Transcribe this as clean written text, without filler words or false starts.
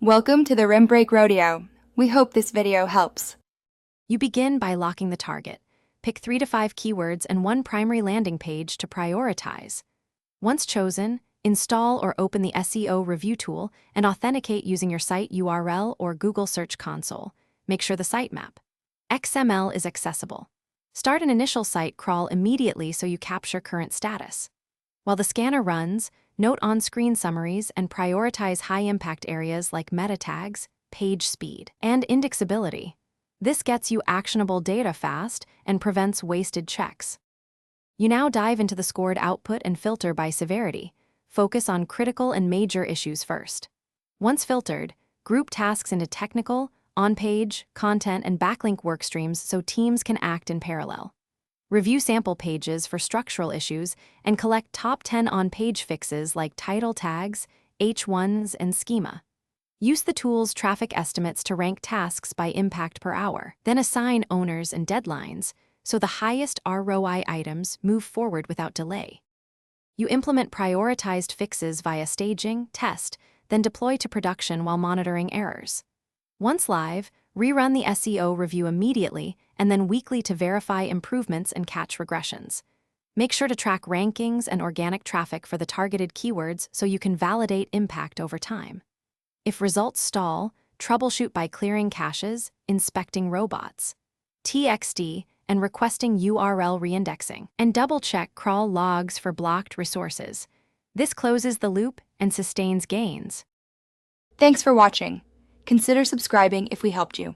Welcome to the Rim Break Rodeo. We hope this video helps. You begin by locking the target. Pick 3 to 5 keywords and one primary landing page to prioritize. Once chosen, install or open the SEO Review Tool and authenticate using your site URL or Google Search Console. Make sure the sitemap XML is accessible. Start an initial site crawl immediately so you capture current status. While the scanner runs, note on-screen summaries and prioritize high-impact areas like meta tags, page speed, and indexability. This gets you actionable data fast and prevents wasted checks. You now dive into the scored output and filter by severity. Focus on critical and major issues first. Once filtered, group tasks into technical, on-page, content, and backlink workstreams so teams can act in parallel. Review sample pages for structural issues and collect top 10 on-page fixes like title tags, H1s, and schema. Use the tool's traffic estimates to rank tasks by impact per hour. Then assign owners and deadlines so the highest ROI items move forward without delay. You implement prioritized fixes via staging, test, then deploy to production while monitoring errors. Once live, rerun the SEO review immediately and then weekly to verify improvements and catch regressions. Make sure to track rankings and organic traffic for the targeted keywords so you can validate impact over time. If results stall, troubleshoot by clearing caches, inspecting robots, TXT, and requesting URL reindexing, and double-check crawl logs for blocked resources. This closes the loop and sustains gains. Thanks for watching. Consider subscribing if we helped you.